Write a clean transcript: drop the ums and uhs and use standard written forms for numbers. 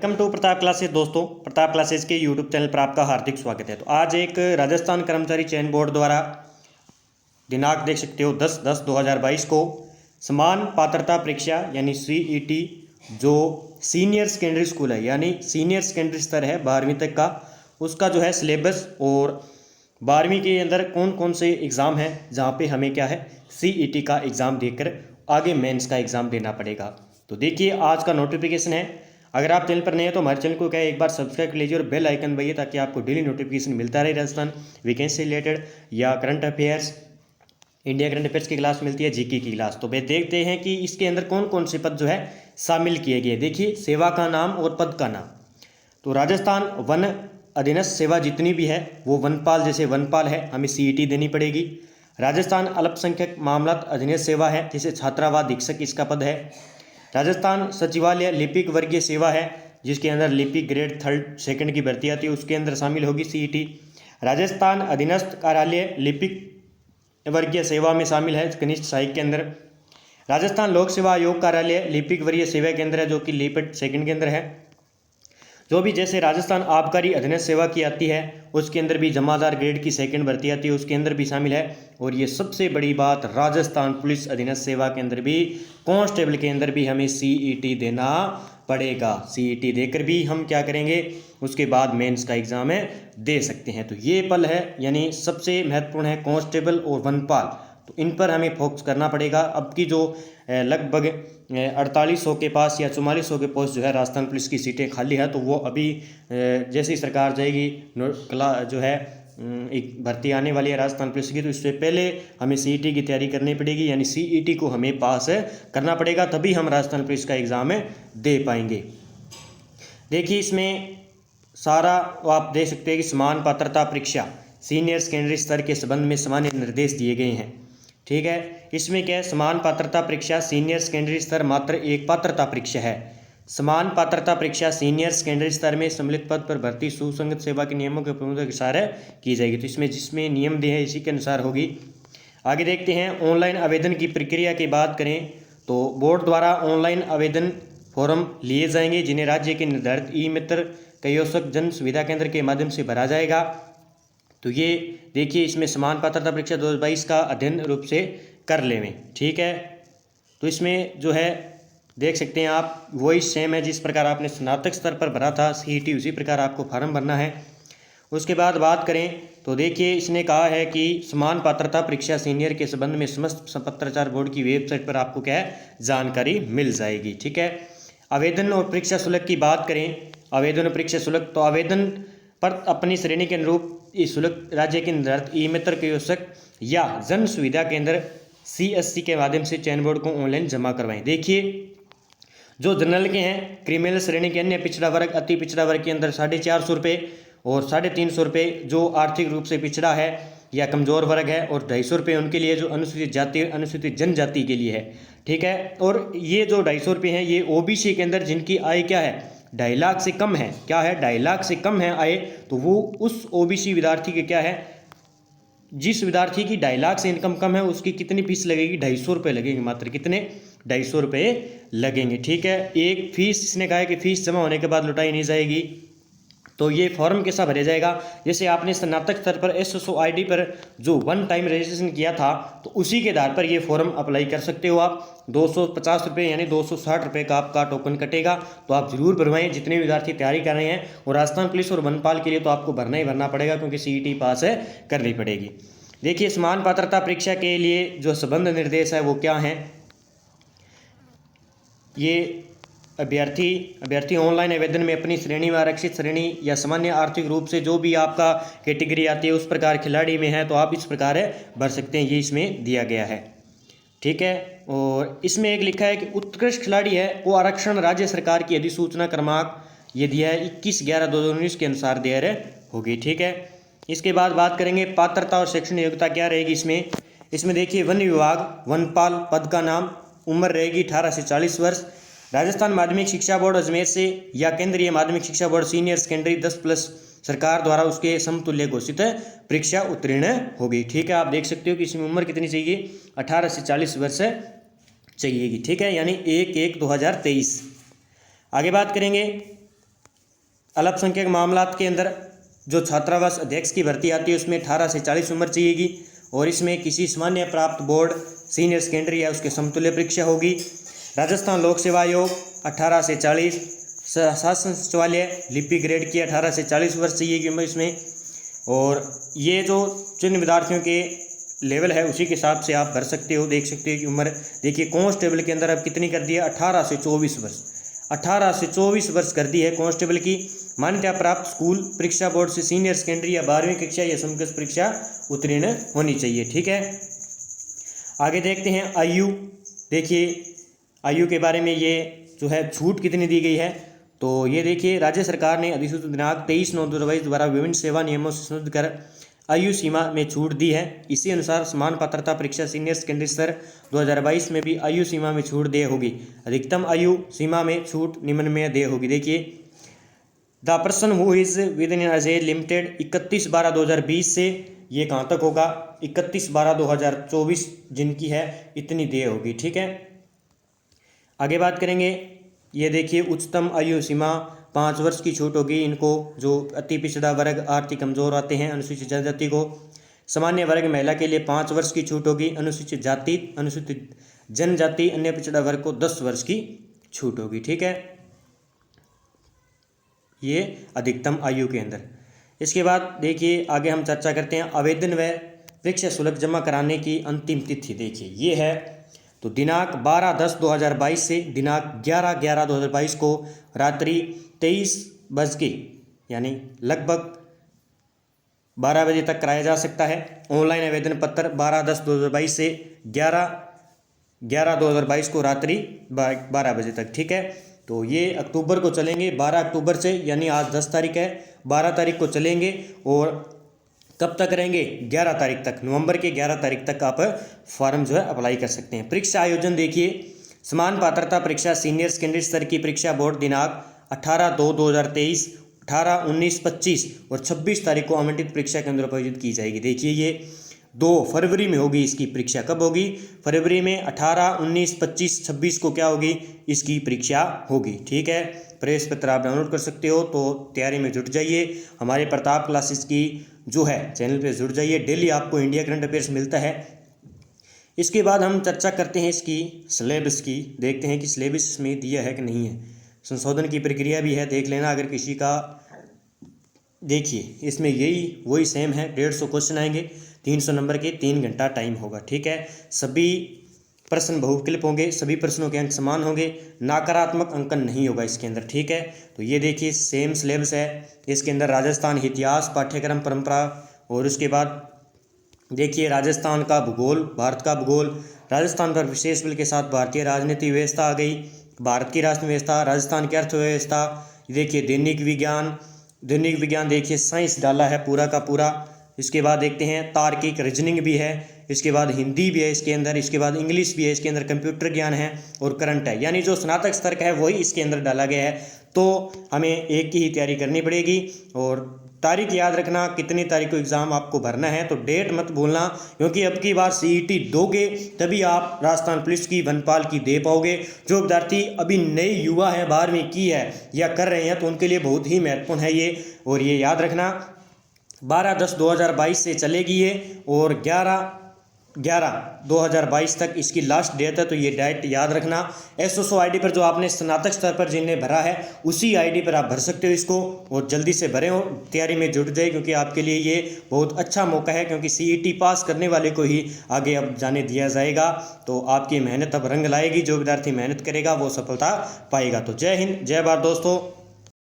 Welcome to Pratap classes. दोस्तों, Pratap classes के YouTube channel पर आपका हार्दिक स्वागत है। तो आज एक राजस्थान कर्मचारी चयन बोर्ड द्वारा दिनांक देख सकते हो 10/10/2022 को समान पात्रता परीक्षा यानी CET जो सीनियर सेकेंडरी स्कूल है यानी सीनियर सेकेंडरी स्तर है 12वीं तक का, उसका जो है सिलेबस और 12वीं के अंदर कौन कौन से एग्ज़ाम हैं जहाँ पे हमें क्या है CET का एग्ज़ाम देकर आगे मेंस का एग्ज़ाम देना पड़ेगा। तो देखिए आज का नोटिफिकेशन है। अगर आप चैनल पर नए हैं तो हमारे चैनल को क्या है एक बार सब्सक्राइब कर लीजिए और बेल आइकन दबाइए ताकि आपको डेली नोटिफिकेशन मिलता रहे राजस्थान वैकेंसी से रिलेटेड या current affairs, India current affairs की क्लास मिलती है, जीके की क्लास। तो वे देखते हैं कि इसके अंदर कौन कौन से पद जो है शामिल किए गए। देखिए सेवा का नाम और पद का नाम। तो राजस्थान वन अधीनस्थ सेवा जितनी भी है वो वनपाल, जैसे वनपाल है हमें CET देनी पड़ेगी। राजस्थान अल्पसंख्यक मामलात अधीनस्थ सेवा है जैसे छात्रावास अधीक्षक इसका पद है। राजस्थान सचिवालय लिपिक वर्गीय सेवा है जिसके अंदर लिपिक ग्रेड 3rd 2nd की भर्ती आती है, उसके अंदर शामिल होगी CET। राजस्थान अधीनस्थ कार्यालय लिपिक वर्गीय सेवा में शामिल है कनिष्ठ सहायक के अंदर। राजस्थान लोक सेवा आयोग कार्यालय लिपिक वर्गीय सेवा के अंदर है जो कि लिपिक 2nd के अंदर है। जो भी जैसे राजस्थान आबकारी अधीनस्थ सेवा की आती है उसके अंदर भी जमादार ग्रेड की 2nd भर्ती आती है, उसके अंदर भी शामिल है। और ये सबसे बड़ी बात, राजस्थान पुलिस अधीनस्थ सेवा के अंदर भी कांस्टेबल के अंदर भी हमें CET देना पड़ेगा। CET देकर भी हम क्या करेंगे, उसके बाद मेंस का एग्ज़ाम है दे सकते हैं। तो ये पल है यानी सबसे महत्वपूर्ण है कांस्टेबल और वनपाल, तो इन पर हमें फोकस करना पड़ेगा। अब की जो लगभग 4800 के पास या 4400 के पोस्ट जो है राजस्थान पुलिस की सीटें खाली है, तो वो अभी जैसी सरकार जाएगी जो है एक भर्ती आने वाली है राजस्थान पुलिस की, तो इससे पहले हमें CET की तैयारी करनी पड़ेगी यानी CET को हमें पास करना पड़ेगा, तभी हम राजस्थान पुलिस का एग्ज़ाम दे पाएंगे। देखिए इसमें सारा आप देख सकते हैं कि समान पात्रता परीक्षा सीनियर सेकेंडरी स्तर के संबंध में सामान्य निर्देश दिए गए हैं। ठीक है, इसमें क्या है, समान पात्रता परीक्षा सीनियर सेकेंडरी स्तर मात्र एक पात्रता परीक्षा है। समान पात्रता परीक्षा सीनियर सेकेंडरी स्तर में सम्मिलित पद पर भर्ती सुसंगत सेवा के नियमों के अनुसार की जाएगी। तो इसमें जिसमें नियम दिए हैं इसी के अनुसार होगी। आगे देखते हैं ऑनलाइन आवेदन की प्रक्रिया की बात करें तो बोर्ड द्वारा ऑनलाइन आवेदन फॉर्म लिए जाएंगे जिन्हें राज्य के निर्धारित ई-मित्र कयोसक जन सुविधा केंद्र के माध्यम से भरा जाएगा। तो ये देखिए इसमें समान पात्रता परीक्षा 2022 का अध्ययन रूप से कर लेवें। ठीक है, तो इसमें जो है देख सकते हैं आप वही सेम है जिस प्रकार आपने स्नातक स्तर पर भरा था CET, उसी प्रकार आपको फार्म भरना है। उसके बाद बात करें तो देखिए इसने कहा है कि समान पात्रता परीक्षा सीनियर के संबंध में समस्त पत्राचार बोर्ड की वेबसाइट पर आपको क्या है जानकारी मिल जाएगी। ठीक है, आवेदन और परीक्षा शुल्क की बात करें, आवेदन और परीक्षा शुल्क, तो आवेदन पर अपनी श्रेणी के अनुरूप इस शुल्क राज्य के निर्धारित ई-मित्र कयोसक या जन सुविधा केंद्र CSC के माध्यम से चयन बोर्ड को ऑनलाइन जमा करवाएं। देखिए जो जनरल के हैं, क्रिमिनल श्रेणी के अन्य पिछड़ा वर्ग, अति पिछड़ा वर्ग के अंदर 450 रुपये और 350 रुपये जो आर्थिक रूप से पिछड़ा है या कमज़ोर वर्ग है, और 250 रुपये उनके लिए जो अनुसूचित जाति अनुसूचित जनजाति के लिए है। ठीक है, और ये जो 250 रुपये हैं ये OBC के अंदर जिनकी आय क्या है 2.5 लाख से कम है, क्या है 2.5 लाख से कम है आय, तो वो उस OBC विद्यार्थी के क्या है, जिस विद्यार्थी की 2.5 लाख से इनकम कम है उसकी कितनी फीस लगेगी, 250 रुपये लगेंगे, मात्र कितने 250 रुपये लगेंगे। ठीक है, एक फीस इसने कहा है कि फीस जमा होने के बाद लौटाई नहीं जाएगी। तो ये फॉर्म कैसा भरा जाएगा, जैसे आपने स्नातक स्तर पर SSO ID पर जो 1 टाइम रजिस्ट्रेशन किया था तो उसी के आधार पर ये फॉर्म अप्लाई कर सकते हो आप। 250 रुपये यानी 260 रुपये का आपका टोकन कटेगा, तो आप जरूर भरवाएं जितने विद्यार्थी तैयारी कर रहे हैं। और राजस्थान पुलिस और वनपाल के लिए तो आपको भरना ही भरना पड़ेगा क्योंकि CET पास करनी पड़ेगी। देखिए समान पात्रता परीक्षा के लिए जो संबंध निर्देश है वो क्या हैं, ये अभ्यर्थी ऑनलाइन आवेदन में अपनी श्रेणी में आरक्षित श्रेणी या सामान्य आर्थिक रूप से जो भी आपका कैटेगरी आती है उस प्रकार खिलाड़ी में है तो आप इस प्रकार भर सकते हैं, ये इसमें दिया गया है। ठीक है, और इसमें एक लिखा है कि उत्कृष्ट खिलाड़ी है वो आरक्षण राज्य सरकार की अधिसूचना क्रमांक ये दिया है 21/11/2019 के अनुसार दिया होगी। ठीक है, इसके बाद बात करेंगे पात्रता और शैक्षणिक योग्यता क्या रहेगी इसमें देखिए वन विभाग वनपाल पद का नाम, उम्र रहेगी 18 से 40 वर्ष। राजस्थान माध्यमिक शिक्षा बोर्ड अजमेर से या केंद्रीय माध्यमिक शिक्षा बोर्ड सीनियर सेकेंडरी 10+ सरकार द्वारा उसके समतुल्य घोषित परीक्षा उत्तीर्ण होगी। ठीक है, आप देख सकते हो कि इसमें उम्र कितनी चाहिए, 18 से 40 वर्ष चाहिएगी। ठीक है, यानी 1/1/2023। आगे बात करेंगे अल्पसंख्यक मामलात के अंदर जो छात्रावास अध्यक्ष की भर्ती आती है उसमें 18 से 40 उम्र चाहिएगी और इसमें किसी सामान्य प्राप्त बोर्ड सीनियर सेकेंडरी या उसके समतुल्य परीक्षा होगी। राजस्थान लोक सेवा आयोग 18 से 40, शासन सचिवालय लिपि ग्रेड की 18 से 40 वर्ष चाहिएगी उम्र इसमें। और ये जो जिन विद्यार्थियों के लेवल है उसी के हिसाब से आप भर सकते हो। देख सकते हो कि उम्र देखिए कांस्टेबल के अंदर अब कितनी कर दी है, 18 से 24 वर्ष, 18 से 24 वर्ष कर दी है कांस्टेबल की। मान्यता प्राप्त स्कूल परीक्षा बोर्ड से सीनियर सेकेंडरी या 12वीं कक्षा या समकक्ष परीक्षा उत्तीर्ण होनी चाहिए। ठीक है, आगे देखते हैं आयु। देखिए आयु के बारे में ये जो है छूट कितनी दी गई है, तो ये देखिए राज्य सरकार ने अधिसूचित दिनांक 23/9/2022 द्वारा विभिन्न सेवा नियमों से संशोधित कर आयु सीमा में छूट दी है। इसी अनुसार समान पात्रता परीक्षा सीनियर सेकेंडरी स्तर 2022 में भी आयु सीमा में छूट दे होगी। अधिकतम आयु सीमा में छूट निम्न में दे होगी। देखिए the person who is within age a limited 31/12/2020 से ये कहाँ तक होगा, 31/12/2024 जिनकी है इतनी दे होगी। ठीक है, आगे बात करेंगे। ये देखिए उच्चतम आयु सीमा 5 वर्ष की छूट होगी इनको जो अति पिछड़ा वर्ग आर्थिक कमजोर आते हैं, अनुसूचित जनजाति को। सामान्य वर्ग महिला के लिए 5 वर्ष की छूट होगी। अनुसूचित जाति अनुसूचित जनजाति अन्य पिछड़ा वर्ग को 10 वर्ष की छूट होगी। ठीक है, ये अधिकतम आयु के अंदर। इसके बाद देखिए आगे हम चर्चा करते हैं आवेदन व परीक्षा शुल्क जमा कराने की अंतिम तिथि। देखिए ये है तो दिनांक 12/10/2022 से दिनांक 11/11/2022 को रात्रि 23 बज के यानी लगभग 12 बजे तक कराया जा सकता है। ऑनलाइन आवेदन पत्र 12/10/2022 से 11/11/2022 को रात्रि 12 बजे तक। ठीक है, तो ये अक्टूबर को चलेंगे, 12 अक्टूबर से, यानी आज 10 तारीख है, 12 तारीख को चलेंगे और कब तक रहेंगे, 11 तारीख तक, नवंबर के 11 तारीख तक आप फॉर्म जो है अप्लाई कर सकते हैं। परीक्षा आयोजन देखिए समान पात्रता परीक्षा सीनियर सेकेंडरी स्तर की परीक्षा बोर्ड दिनांक 18/2/2023, 18/19/25 और 26 तारीख को आवंटित परीक्षा केंद्रों पर आयोजित की जाएगी। देखिए ये 2 फरवरी में होगी इसकी परीक्षा। कब होगी, फरवरी में 18, 19, 25, 26 को क्या होगी, इसकी परीक्षा होगी। ठीक है, प्रवेश पत्र आप डाउनलोड कर सकते हो, तो तैयारी में जुट जाइए। हमारे प्रताप क्लासेस की जो है चैनल पे जुड़ जाइए, डेली आपको इंडिया करंट अफेयर्स मिलता है। इसके बाद हम चर्चा करते हैं इसकी सिलेबस की। देखते हैं कि सिलेबस इसमें दिया है कि नहीं है। संशोधन की प्रक्रिया भी है, देख लेना अगर किसी का। देखिए इसमें यही वही सेम है, 150 क्वेश्चन आएंगे, 300 नंबर के, 3 घंटा टाइम होगा। ठीक है, सभी प्रश्न बहुविकल्प होंगे, सभी प्रश्नों के अंक समान होंगे, नकारात्मक अंकन नहीं होगा इसके अंदर। ठीक है, तो ये देखिए सेम सिलेबस है। इसके अंदर राजस्थान इतिहास पाठ्यक्रम परंपरा, और उसके बाद देखिए राजस्थान का भूगोल, भारत का भूगोल, राजस्थान पर विशेष बल के साथ भारतीय राजनीति व्यवस्था आ गई, भारत की राष्ट्र व्यवस्था, राजस्थान की अर्थव्यवस्था। देखिए दैनिक विज्ञान देखिए साइंस डाला है पूरा का पूरा। इसके बाद देखते हैं तार्किक रीजनिंग भी है, इसके बाद हिंदी भी है इसके अंदर, इसके बाद इंग्लिश भी है इसके अंदर, कंप्यूटर ज्ञान है और करंट है, यानी जो स्नातक स्तर का है वही इसके अंदर डाला गया है। तो हमें एक की ही तैयारी करनी पड़ेगी। और तारीख याद रखना, कितनी तारीख को एग्ज़ाम आपको भरना है, तो डेट मत भूलना, क्योंकि अब की बार CET दोगे तभी आप राजस्थान पुलिस की, वनपाल की दे पाओगे। जो विद्यार्थी अभी नए युवा हैं, 12वीं की है या कर रहे हैं, तो उनके लिए बहुत ही महत्वपूर्ण है ये। और ये याद रखना 12/10/2022 से चलेगी ये, और 11/11/2022 तक इसकी लास्ट डेट है। तो ये डेट याद रखना। SSO ID पर जो आपने स्नातक स्तर पर जिन्हें भरा है उसी ID पर आप भर सकते हो इसको, और जल्दी से भरें और तैयारी में जुट जाए, क्योंकि आपके लिए ये बहुत अच्छा मौका है, क्योंकि CET पास करने वाले को ही आगे अब जाने दिया जाएगा। तो आपकी मेहनत अब रंग लाएगी, जो विद्यार्थी मेहनत करेगा वो सफलता पाएगा। तो जय हिंद, जय भारत दोस्तों।